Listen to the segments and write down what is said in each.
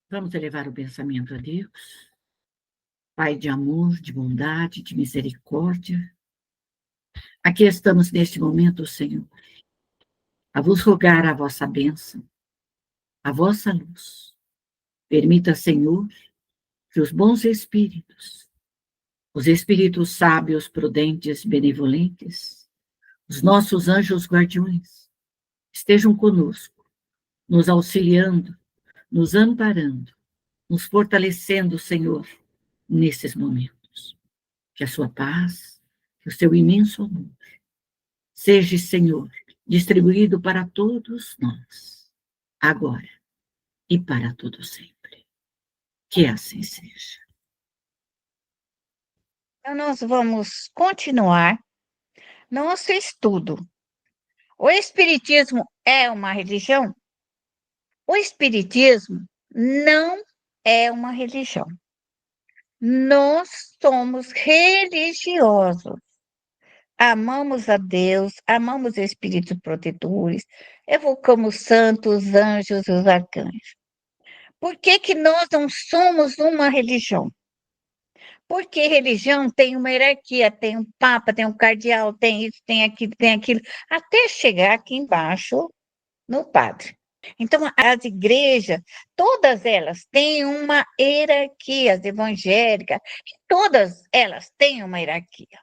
Vamos elevar o pensamento a Deus, Pai de amor, de bondade, de misericórdia. Aqui estamos neste momento, Senhor, a vos rogar a vossa bênção, a vossa luz. Permita, Senhor, que os bons espíritos, os espíritos sábios, prudentes, benevolentes, os nossos anjos guardiões, estejam conosco, nos auxiliando, nos amparando, nos fortalecendo, Senhor, nesses momentos. Que a sua paz, que o seu imenso amor, seja, Senhor, distribuído para todos nós, agora e para todo sempre. Que assim seja. Então, nós vamos continuar nosso estudo. O Espiritismo é uma religião? O Espiritismo não é uma religião. Nós somos religiosos. Amamos a Deus, amamos espíritos protetores, evocamos santos, anjos e os arcanjos. Por que que nós não somos uma religião? Porque religião tem uma hierarquia, tem um papa, tem um cardeal, tem isso, tem aquilo, até chegar aqui embaixo no padre. Então, as igrejas, todas elas têm uma hierarquia, as evangélicas, todas elas têm uma hierarquia.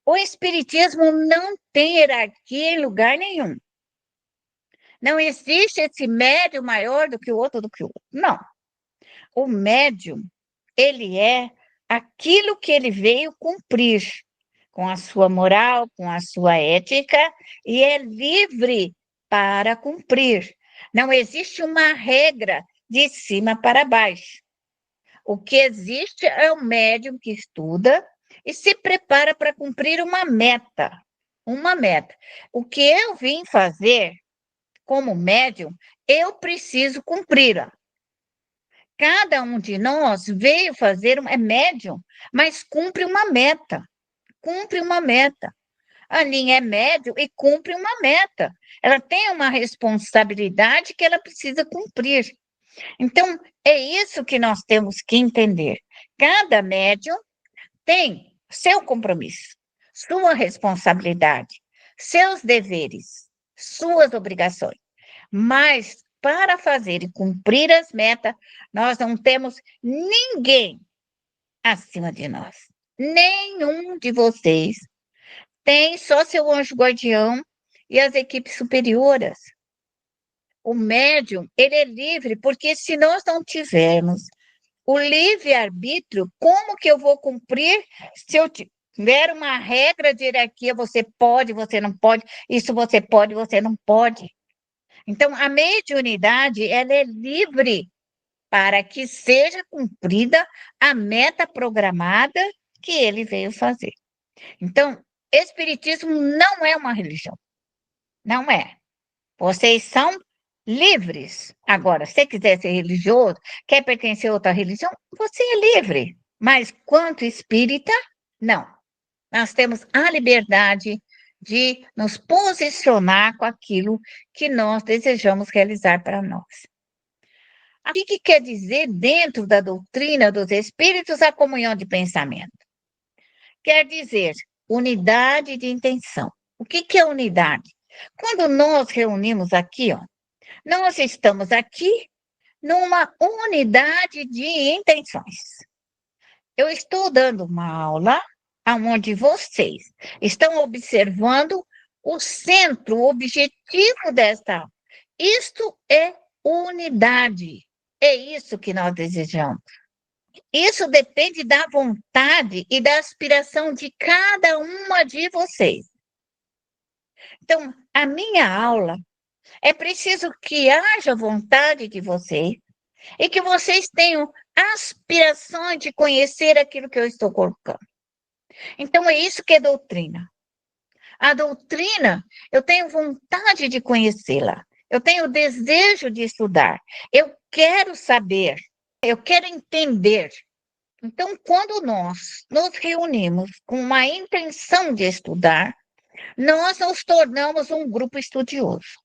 O Espiritismo não tem hierarquia em lugar nenhum. Não existe esse médium maior do que o outro, Não. O médium, ele é aquilo que ele veio cumprir, com a sua moral, com a sua ética, e é livre para cumprir. Não existe uma regra de cima para baixo. O que existe é o médium que estuda e se prepara para cumprir uma meta. Uma meta. O que eu vim fazer como médium, eu preciso cumpri-la. Cada um de nós veio fazer, é médium, mas cumpre uma meta. Cumpre uma meta. A Aninha é médium e cumpre uma meta. Ela tem uma responsabilidade que ela precisa cumprir. Então, é isso que nós temos que entender. Cada médium tem seu compromisso, sua responsabilidade, seus deveres, suas obrigações. Mas, para fazer e cumprir as metas, nós não temos ninguém acima de nós. Nenhum de vocês tem só seu anjo guardião e as equipes superiores. O médium, ele é livre, porque se nós não tivermos o livre-arbítrio, como que eu vou cumprir se eu tiver uma regra de hierarquia, você pode, você não pode, isso você pode, você não pode. Então, a mediunidade, ela é livre para que seja cumprida a meta programada que ele veio fazer. Então, Espiritismo não é uma religião. Não é. Vocês são livres. Agora, se você quiser ser religioso, quer pertencer a outra religião, você é livre. Mas quanto espírita, não. Nós temos a liberdade de nos posicionar com aquilo que nós desejamos realizar para nós. O que quer dizer, dentro da doutrina dos espíritos, a comunhão de pensamento? Quer dizer unidade de intenção. O que é unidade? Quando nós reunimos aqui, ó, nós estamos aqui numa unidade de intenções. Eu estou dando uma aula onde vocês estão observando o centro, o objetivo desta aula. Isto é unidade. É isso que nós desejamos. Isso depende da vontade e da aspiração de cada uma de vocês. Então, a minha aula é preciso que haja vontade de vocês e que vocês tenham aspirações de conhecer aquilo que eu estou colocando. Então, é isso que é doutrina. A doutrina, eu tenho vontade de conhecê-la, eu tenho desejo de estudar, eu quero saber, eu quero entender. Então, quando nós nos reunimos com uma intenção de estudar, nós nos tornamos um grupo estudioso.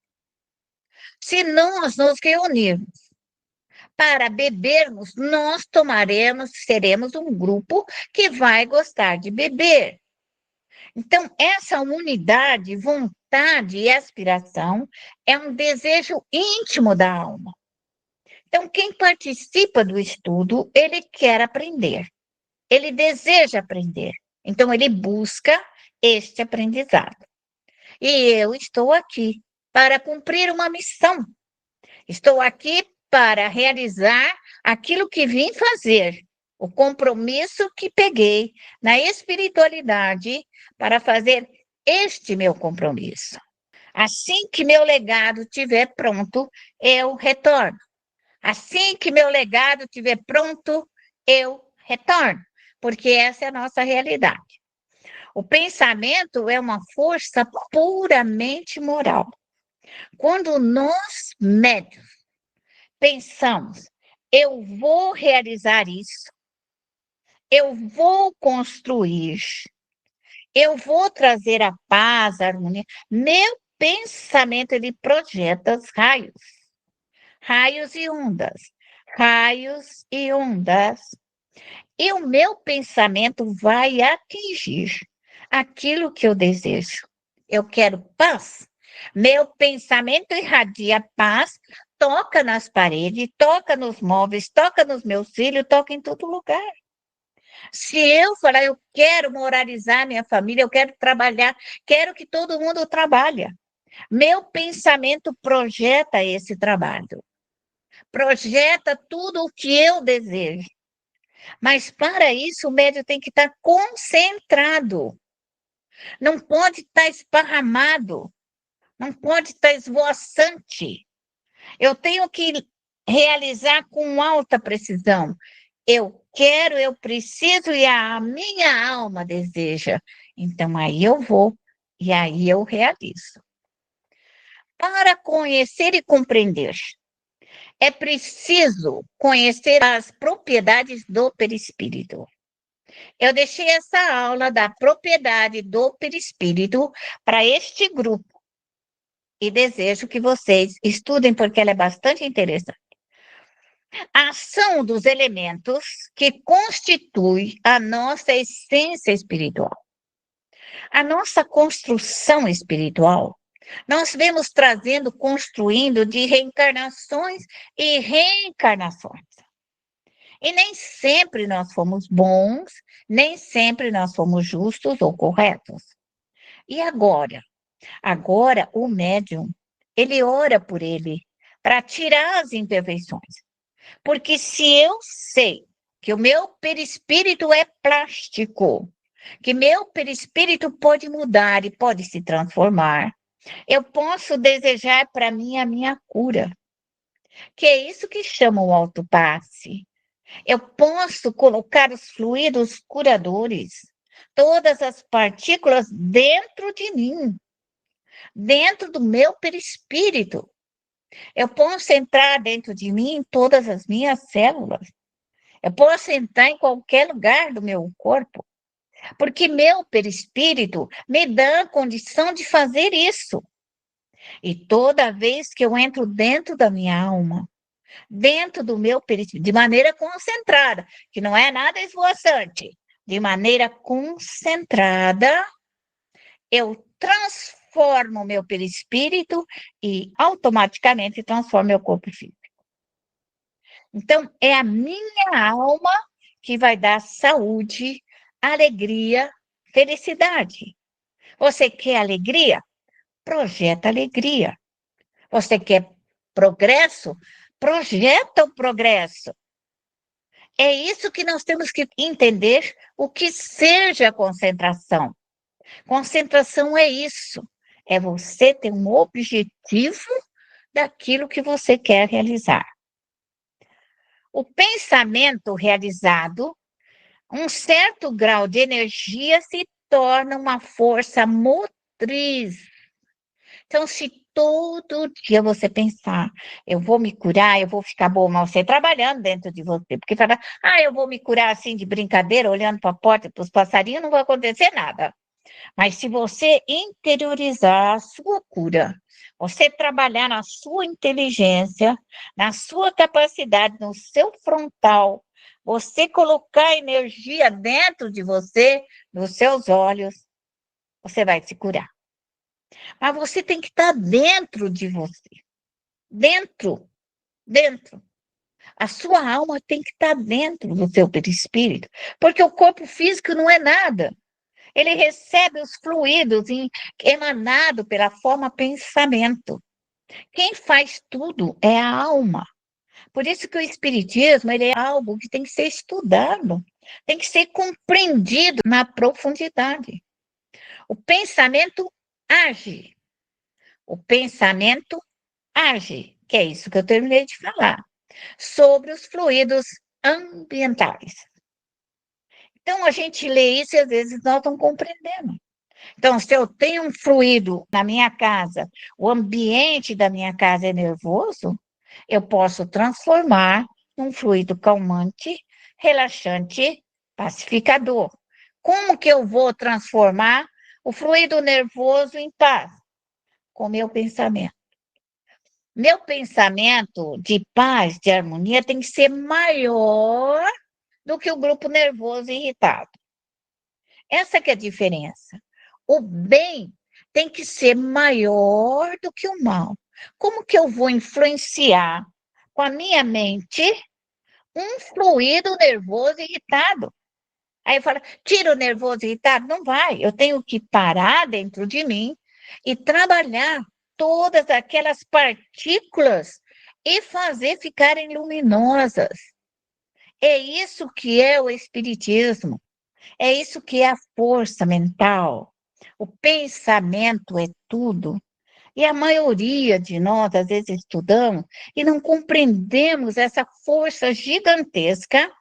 Se nós nos reunirmos para bebermos, nós tomaremos, seremos um grupo que vai gostar de beber. Então, essa unidade, vontade e aspiração é um desejo íntimo da alma. Então, quem participa do estudo, ele quer aprender, ele deseja aprender. Então, ele busca este aprendizado. E eu estou aqui para cumprir uma missão. Estou aqui para realizar aquilo que vim fazer, o compromisso que peguei na espiritualidade para fazer este meu compromisso. Assim que meu legado estiver pronto, eu retorno. Assim que meu legado estiver pronto, eu retorno, porque essa é a nossa realidade. O pensamento é uma força puramente moral. Quando nós, médios, pensamos, eu vou realizar isso, eu vou construir, eu vou trazer a paz, a harmonia, meu pensamento, ele projeta os raios, raios e ondas, raios e ondas. E o meu pensamento vai atingir aquilo que eu desejo. Eu quero paz. Meu pensamento irradia paz, toca nas paredes, toca nos móveis, toca nos meus filhos, toca em todo lugar. Se eu falar, eu quero moralizar minha família, eu quero trabalhar, quero que todo mundo trabalhe. Meu pensamento projeta esse trabalho, projeta tudo o que eu desejo. Mas para isso o médium tem que estar concentrado, não pode estar esparramado, não pode estar esvoaçante. Eu tenho que realizar com alta precisão. Eu quero, eu preciso e a minha alma deseja. Então aí eu vou e aí eu realizo. Para conhecer e compreender, é preciso conhecer as propriedades do perispírito. Eu deixei essa aula da propriedade do perispírito para este grupo e desejo que vocês estudem porque ela é bastante interessante. A ação dos elementos que constitui a nossa essência espiritual. A nossa construção espiritual, nós vemos trazendo, construindo de reencarnações e reencarnações. E nem sempre nós fomos bons, nem sempre nós fomos justos ou corretos. E agora? Agora o médium, ele ora por ele para tirar as imperfeições. Porque se eu sei que o meu perispírito é plástico, que meu perispírito pode mudar e pode se transformar, eu posso desejar para mim a minha cura. Que é isso que chama o autopasse. Eu posso colocar os fluidos curadores, todas as partículas dentro de mim, dentro do meu perispírito. Eu posso entrar dentro de mim todas as minhas células. Eu posso entrar em qualquer lugar do meu corpo, porque meu perispírito me dá a condição de fazer isso. E toda vez que eu entro dentro da minha alma, dentro do meu perispírito, de maneira concentrada, que não é nada esvoaçante, de maneira concentrada, eu transformo o meu perispírito e automaticamente transformo meu corpo físico. Então, é a minha alma que vai dar saúde, alegria, felicidade. Você quer alegria? Projeta alegria. Você quer progresso? Projeta o progresso. É isso que nós temos que entender o que seja concentração. Concentração é isso. É você ter um objetivo daquilo que você quer realizar. O pensamento realizado, um certo grau de energia se torna uma força motriz. Então, se todo dia você pensar, eu vou me curar, eu vou ficar boa, mas você trabalhando dentro de você, porque fala, eu vou me curar assim de brincadeira, olhando para a porta, para os passarinhos, não vai acontecer nada. Mas se você interiorizar a sua cura, você trabalhar na sua inteligência, na sua capacidade, no seu frontal, você colocar energia dentro de você, nos seus olhos, você vai se curar. Mas você tem que estar dentro de você. Dentro, dentro. A sua alma tem que estar dentro do seu perispírito, porque o corpo físico não é nada. Ele recebe os fluidos emanados pela forma pensamento. Quem faz tudo é a alma. Por isso que o espiritismo ele é algo que tem que ser estudado, tem que ser compreendido na profundidade. O pensamento age. O pensamento age, que é isso que eu terminei de falar, sobre os fluidos ambientais. Então, a gente lê isso e às vezes nós não compreendemos. Então, se eu tenho um fluido na minha casa, o ambiente da minha casa é nervoso, eu posso transformar num fluido calmante, relaxante, pacificador. Como que eu vou transformar o fluido nervoso em paz? Com meu pensamento. Meu pensamento de paz, de harmonia, tem que ser maior do que o grupo nervoso irritado. Essa que é a diferença. O bem tem que ser maior do que o mal. Como que eu vou influenciar com a minha mente um fluido nervoso irritado? Aí fala, tira o nervoso irritado? Não vai. Eu tenho que parar dentro de mim e trabalhar todas aquelas partículas e fazer ficarem luminosas. É isso que é o espiritismo. É isso que é a força mental. O pensamento é tudo. E a maioria de nós, às vezes, estudamos e não compreendemos essa força gigantesca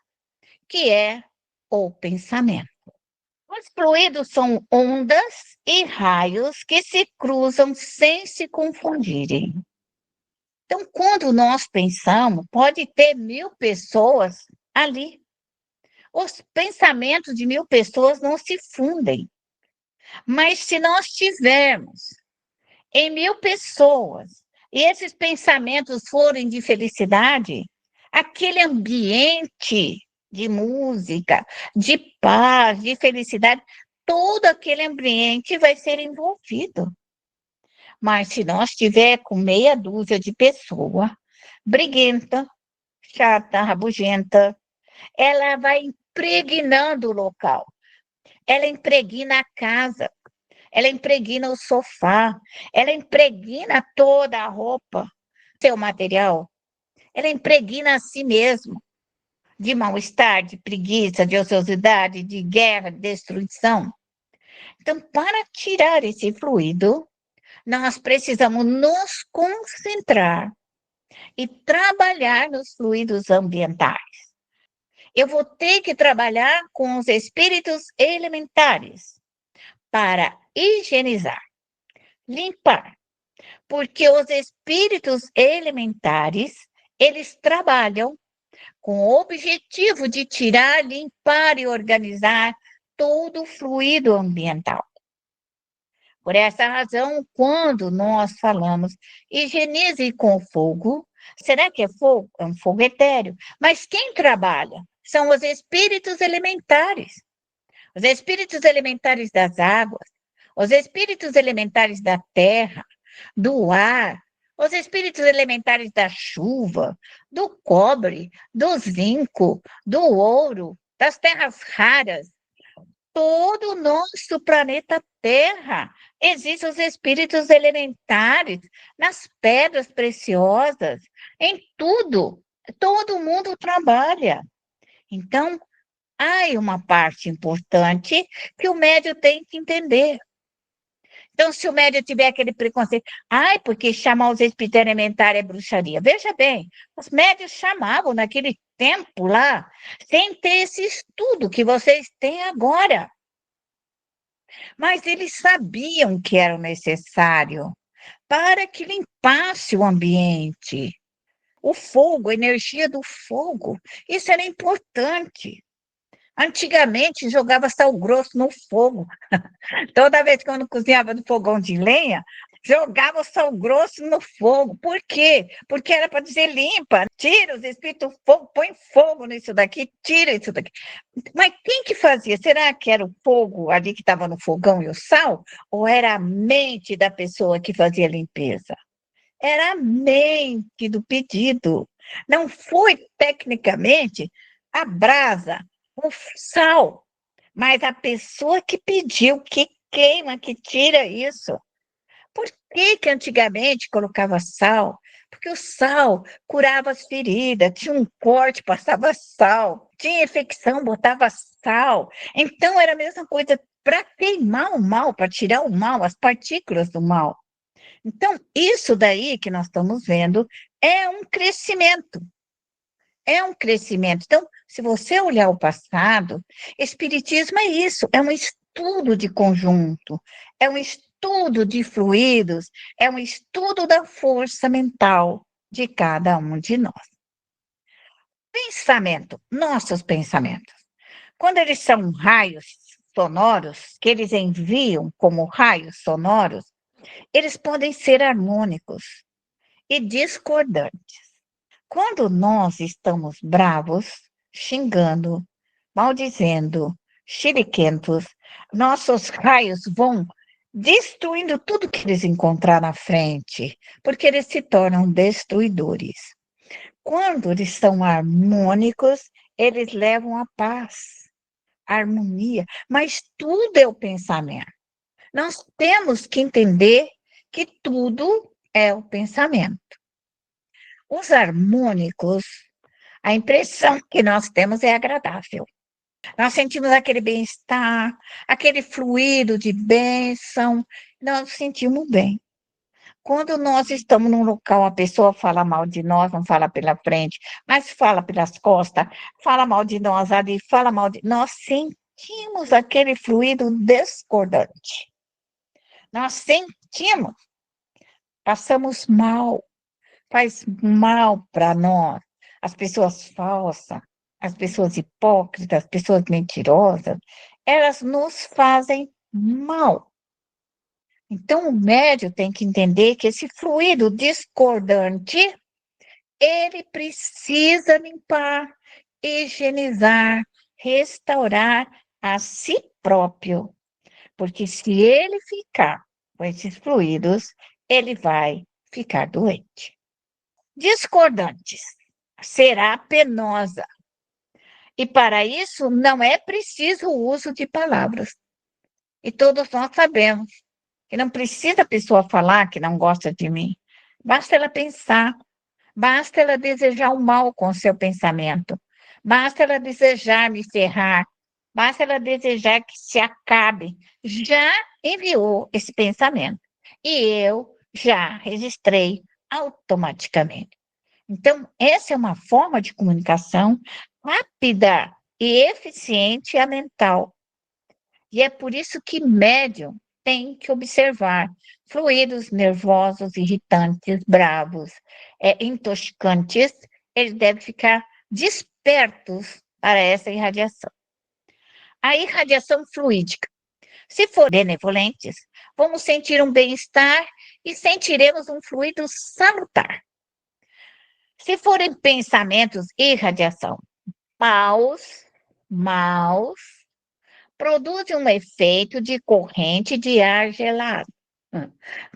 que é o pensamento. Os fluidos são ondas e raios que se cruzam sem se confundirem. Então, quando nós pensamos, pode ter 1000 pessoas ali. Os pensamentos de 1000 pessoas não se fundem. Mas se nós tivermos em 1000 pessoas e esses pensamentos forem de felicidade, aquele ambiente de música, de paz, de felicidade, todo aquele ambiente vai ser envolvido. Mas se nós tiver com meia dúzia de pessoa briguenta, chata, rabugenta, ela vai impregnando o local. Ela impregna a casa, ela impregna o sofá, ela impregna toda a roupa, seu material. Ela impregna a si mesmo de mal-estar, de preguiça, de ociosidade, de guerra, de destruição. Então, para tirar esse fluido, nós precisamos nos concentrar e trabalhar nos fluidos ambientais. Eu vou ter que trabalhar com os espíritos elementares para higienizar, limpar, porque os espíritos elementares, eles trabalham com o objetivo de tirar, limpar e organizar todo o fluido ambiental. Por essa razão, quando nós falamos higienize com fogo, será que é fogo? É um fogo etéreo. Mas quem trabalha? São os espíritos elementares. Os espíritos elementares das águas, os espíritos elementares da terra, do ar, os espíritos elementares da chuva, do cobre, do zinco, do ouro, das terras raras. Todo o nosso planeta Terra existem os espíritos elementares, nas pedras preciosas, em tudo. Todo mundo trabalha. Então, há uma parte importante que o médium tem que entender. Então, se o médium tiver aquele preconceito, porque chamar os espíritos elementares é bruxaria. Veja bem, os médios chamavam naquele tempo lá, sem ter esse estudo que vocês têm agora. Mas eles sabiam que era necessário para que limpasse o ambiente. O fogo, a energia do fogo, isso era importante. Antigamente, jogava sal grosso no fogo. Toda vez que eu não cozinhava no fogão de lenha, jogava o sal grosso no fogo. Por quê? Porque era para dizer limpa, tira os espíritos do fogo, põe fogo nisso daqui, tira isso daqui. Mas quem que fazia? Será que era o fogo ali que estava no fogão e o sal? Ou era a mente da pessoa que fazia a limpeza? Era a mente do pedido. Não foi tecnicamente a brasa, o sal, mas a pessoa que pediu, que queima, que tira isso. Por que que antigamente colocava sal? Porque o sal curava as feridas, tinha um corte, passava sal, tinha infecção, botava sal. Então era a mesma coisa para queimar o mal, para tirar o mal, as partículas do mal. Então, isso daí que nós estamos vendo é um crescimento. É um crescimento. Então, se você olhar o passado, Espiritismo é isso, é um estudo de conjunto, é um estudo de fluidos, é um estudo da força mental de cada um de nós. Pensamento, nossos pensamentos. Quando eles são raios sonoros, que eles enviam como raios sonoros, eles podem ser harmônicos e discordantes. Quando nós estamos bravos, xingando, maldizendo, chiliquentos, nossos raios vão destruindo tudo que eles encontrar na frente, porque eles se tornam destruidores. Quando eles são harmônicos, eles levam a paz, a harmonia, mas tudo é o pensamento. Nós temos que entender que tudo é o pensamento. Os harmônicos, a impressão que nós temos é agradável. Nós sentimos aquele bem-estar, aquele fluido de bênção, nós nos sentimos bem. Quando nós estamos num local, a pessoa fala mal de nós, não fala pela frente, mas fala pelas costas, fala mal de nós ali, fala mal de nós, sentimos aquele fluido discordante. Nós sentimos, passamos mal, faz mal para nós. As pessoas falsas, as pessoas hipócritas, as pessoas mentirosas, elas nos fazem mal. Então, o médium tem que entender que esse fluido discordante, ele precisa limpar, higienizar, restaurar a si próprio. Porque se ele ficar com esses fluidos, ele vai ficar doente. Discordantes, será penosa. E para isso não é preciso o uso de palavras. E todos nós sabemos que não precisa a pessoa falar que não gosta de mim. Basta ela pensar, basta ela desejar o mal com o seu pensamento, basta ela desejar me ferrar, basta ela desejar que se acabe. Já enviou esse pensamento. E eu já registrei automaticamente. Então, essa é uma forma de comunicação rápida e eficiente a mental. E é por isso que médium tem que observar fluidos nervosos, irritantes, bravos, intoxicantes, eles devem ficar despertos para essa irradiação. A irradiação fluídica. Se for benevolentes, vamos sentir um bem-estar e sentiremos um fluido salutar. Se forem pensamentos e radiação maus, produzem um efeito de corrente de ar gelado.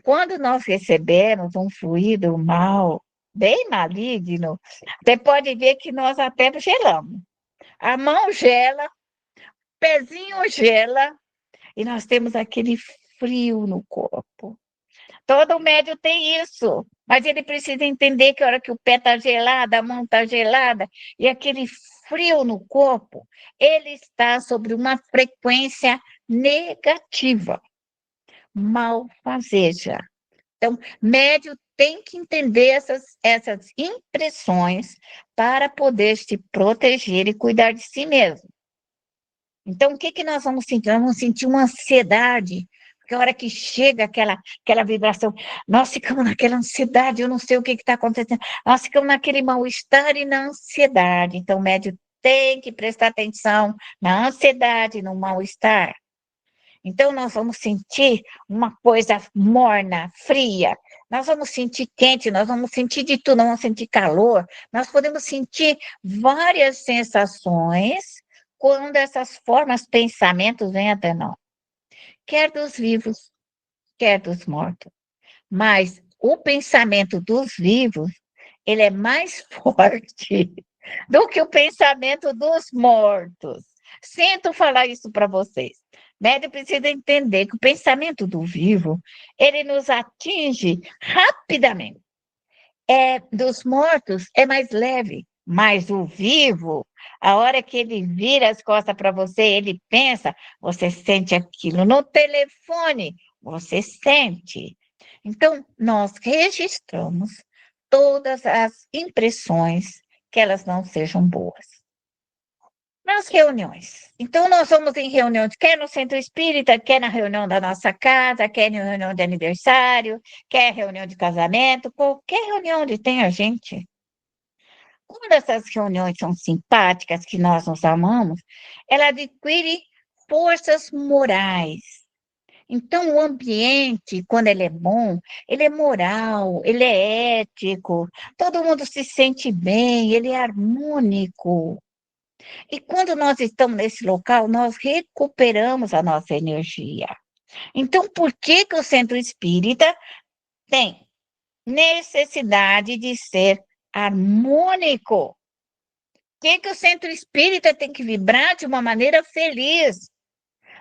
Quando nós recebemos um fluido mal, bem maligno, você pode ver que nós até gelamos. A mão gela, o pezinho gela, e nós temos aquele frio no corpo. Todo médium tem isso, mas ele precisa entender que a hora que o pé está gelado, a mão está gelada, e aquele frio no corpo, ele está sobre uma frequência negativa, malfazeja. Então, médium tem que entender essas impressões para poder se proteger e cuidar de si mesmo. Então, o que nós vamos sentir? Nós vamos sentir uma ansiedade, porque a hora que chega aquela vibração, nós ficamos naquela ansiedade, eu não sei o que está acontecendo, nós ficamos naquele mal-estar e na ansiedade. Então, o médium tem que prestar atenção na ansiedade, no mal-estar. Então, nós vamos sentir uma coisa morna, fria, nós vamos sentir quente, nós vamos sentir de tudo, nós vamos sentir calor, nós podemos sentir várias sensações quando essas formas, pensamentos vêm até nós, quer dos vivos, quer dos mortos. Mas o pensamento dos vivos, ele é mais forte do que o pensamento dos mortos. Sinto falar isso para vocês. Médio precisa entender que o pensamento do vivo, ele nos atinge rapidamente. Dos mortos é mais leve, mas o vivo, a hora que ele vira as costas para você, ele pensa, você sente aquilo. No telefone, você sente. Então, nós registramos todas as impressões que elas não sejam boas. Nas reuniões. Então, nós vamos em reuniões, quer no centro espírita, quer na reunião da nossa casa, quer na reunião de aniversário, quer reunião de casamento, qualquer reunião onde tem a gente. Quando essas reuniões são simpáticas, que nós nos amamos, ela adquire forças morais. Então, o ambiente, quando ele é bom, ele é moral, ele é ético, todo mundo se sente bem, ele é harmônico. E quando nós estamos nesse local, nós recuperamos a nossa energia. Então, por que que o centro espírita tem necessidade de ser harmônico? Por que que o centro espírita tem que vibrar de uma maneira feliz?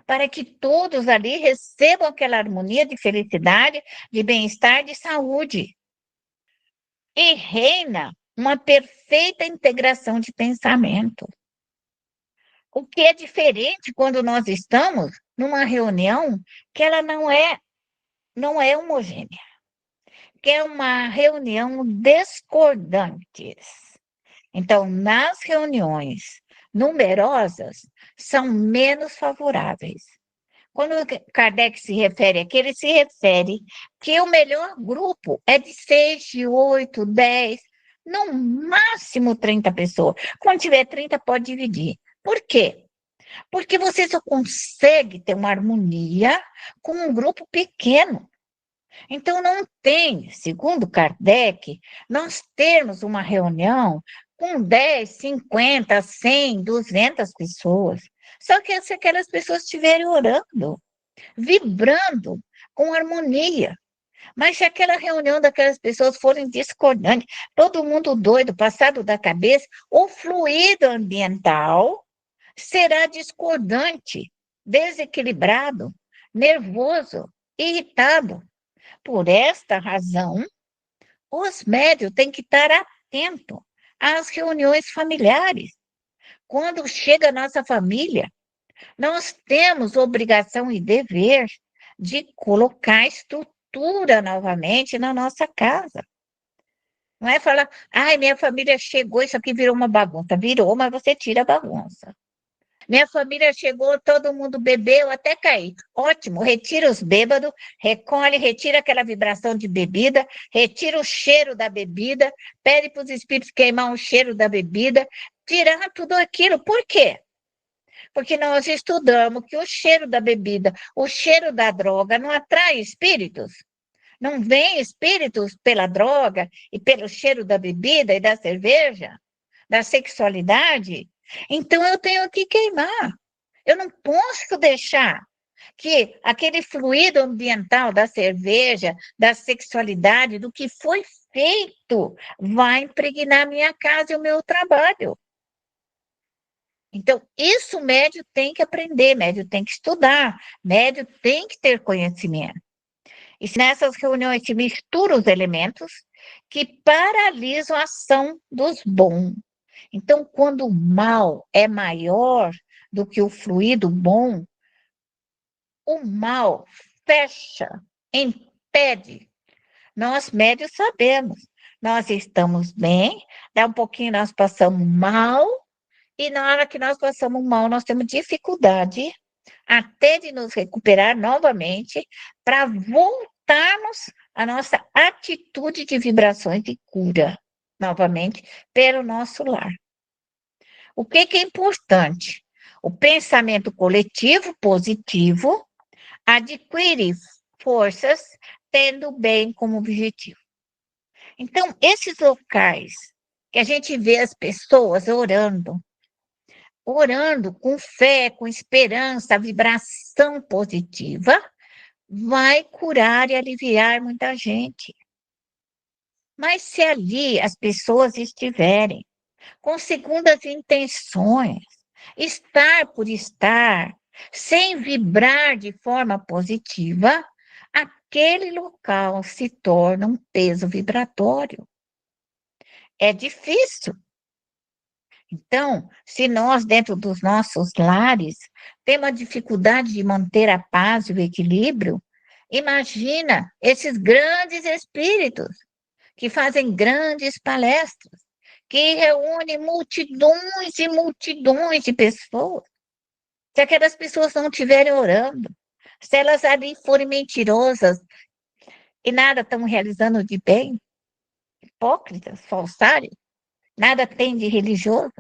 Para que todos ali recebam aquela harmonia de felicidade, de bem-estar, de saúde. E reina uma perfeita integração de pensamento. O que é diferente quando nós estamos numa reunião que ela não é homogênea, que é uma reunião discordantes. Então, nas reuniões numerosas, são menos favoráveis. Quando Kardec se refere aqui, ele se refere que o melhor grupo é de 6, de 8, 10, no máximo 30 pessoas. Quando tiver 30, pode dividir. Por quê? Porque você só consegue ter uma harmonia com um grupo pequeno. Então, não tem, segundo Kardec, nós termos uma reunião com 10, 50, 100, 200 pessoas. Só que se aquelas pessoas estiverem orando, vibrando com harmonia. Mas se aquela reunião daquelas pessoas forem discordantes, todo mundo doido, passado da cabeça, o fluido ambiental será discordante, desequilibrado, nervoso, irritado. Por esta razão, os médios têm que estar atentos às reuniões familiares. Quando chega a nossa família, nós temos obrigação e dever de colocar estrutura novamente na nossa casa. Não é falar, ai, minha família chegou, isso aqui virou uma bagunça. Virou, mas você tira a bagunça. Minha família chegou, todo mundo bebeu até cair. Ótimo, retira os bêbados, recolhe, retira aquela vibração de bebida, retira o cheiro da bebida, pede para os espíritos queimar o cheiro da bebida, tirar tudo aquilo. Por quê? Porque nós estudamos que o cheiro da bebida, o cheiro da droga não atrai espíritos. Não vem espíritos pela droga e pelo cheiro da bebida e da cerveja, da sexualidade. Então eu tenho que queimar. Eu não posso deixar que aquele fluido ambiental da cerveja, da sexualidade, do que foi feito, vá impregnar minha casa e o meu trabalho. Então, isso o médio tem que aprender, médio tem que estudar, médio tem que ter conhecimento. E nessas reuniões se misturam os elementos que paralisam a ação dos bons. Então, quando o mal é maior do que o fluido bom, o mal fecha, impede. Nós, médios, sabemos. Nós estamos bem, dá um pouquinho nós passamos mal, e na hora que nós passamos mal, nós temos dificuldade até de nos recuperar novamente para voltarmos à nossa atitude de vibrações de cura, novamente, pelo nosso lar. O que é importante? O pensamento coletivo positivo adquire forças tendo o bem como objetivo. Então, esses locais que a gente vê as pessoas orando com fé, com esperança, vibração positiva, vai curar e aliviar muita gente. Mas se ali as pessoas estiverem com segundas intenções, estar por estar, sem vibrar de forma positiva, aquele local se torna um peso vibratório. É difícil. Então, se nós, dentro dos nossos lares, temos a dificuldade de manter a paz e o equilíbrio, imagina esses grandes espíritos que fazem grandes palestras, que reúnem multidões e multidões de pessoas. Se aquelas pessoas não estiverem orando, se elas ali forem mentirosas e nada estão realizando de bem, hipócritas, falsários, nada tem de religioso,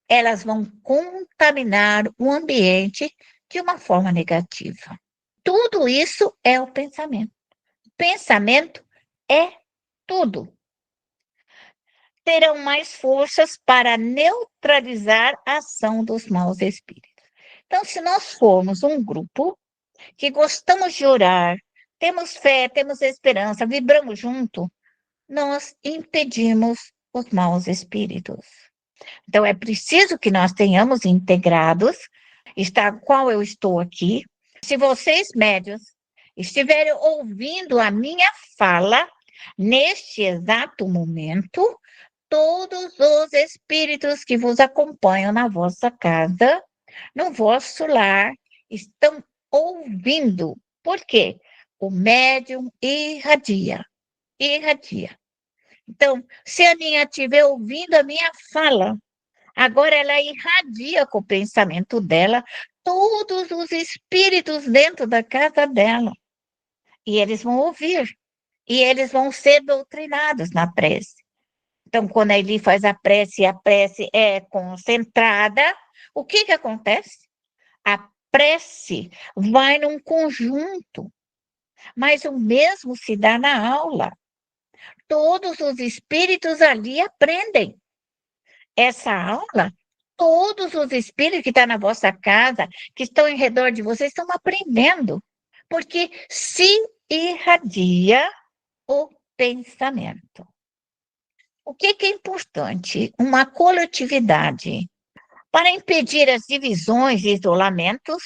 elas vão contaminar o ambiente de uma forma negativa. Tudo isso é o pensamento. O pensamento é tudo. Terão mais forças para neutralizar a ação dos maus espíritos. Então, se nós formos um grupo que gostamos de orar, temos fé, temos esperança, vibramos junto, nós impedimos os maus espíritos. Então, é preciso que nós tenhamos integrados, está qual eu estou aqui. Se vocês, médios, estiverem ouvindo a minha fala, neste exato momento, todos os espíritos que vos acompanham na vossa casa, no vosso lar, estão ouvindo. Por quê? O médium irradia. Então, se a minha estiver ouvindo a minha fala, agora ela irradia com o pensamento dela todos os espíritos dentro da casa dela. E eles vão ouvir. E eles vão ser doutrinados na prece. Então, quando a Eli faz a prece e a prece é concentrada, o que acontece? A prece vai num conjunto, mas o mesmo se dá na aula. Todos os espíritos ali aprendem. Essa aula, todos os espíritos que estão na vossa casa, que estão em redor de vocês, estão aprendendo, porque se irradia o pensamento. O que é importante? Uma coletividade. Para impedir as divisões e isolamentos,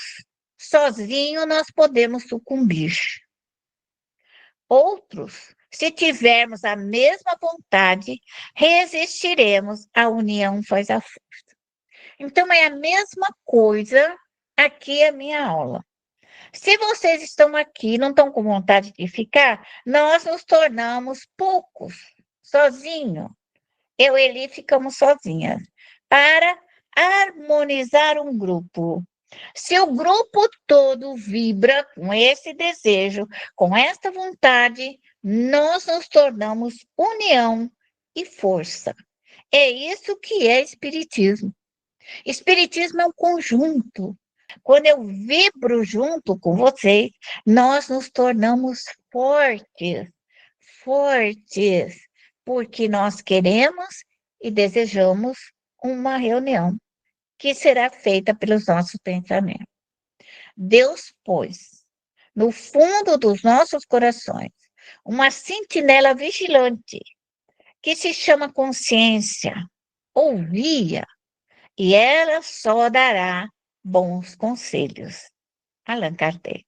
sozinho nós podemos sucumbir. Outros, se tivermos a mesma vontade, resistiremos, a união faz a força. Então, é a mesma coisa aqui a minha aula. Se vocês estão aqui e não estão com vontade de ficar, nós nos tornamos poucos, sozinhos. Eu e Eli ficamos sozinhas, para harmonizar um grupo. Se o grupo todo vibra com esse desejo, com esta vontade, nós nos tornamos união e força. É isso que é espiritismo. Espiritismo é um conjunto. Quando eu vibro junto com vocês, nós nos tornamos fortes, porque nós queremos e desejamos uma reunião que será feita pelos nossos pensamentos. Deus pôs no fundo dos nossos corações uma sentinela vigilante que se chama consciência, ouvia, e ela só dará bons conselhos. Allan Kardec.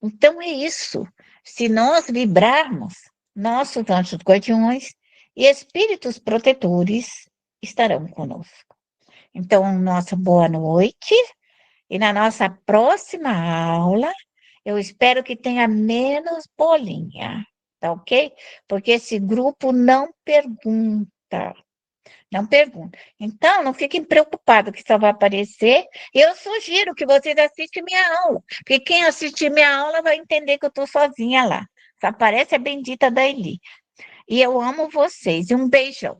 Então é isso. Se nós vibrarmos, nossos anjos guardiões e espíritos protetores estarão conosco. Então, nossa boa noite. E na nossa próxima aula, eu espero que tenha menos bolinha, tá ok? Porque esse grupo não pergunta. Não pergunta. Então, não fiquem preocupados que só vai aparecer. Eu sugiro que vocês assistam minha aula, porque quem assistir minha aula vai entender que eu estou sozinha lá. Só aparece a bendita da Eli. E eu amo vocês. E um beijão.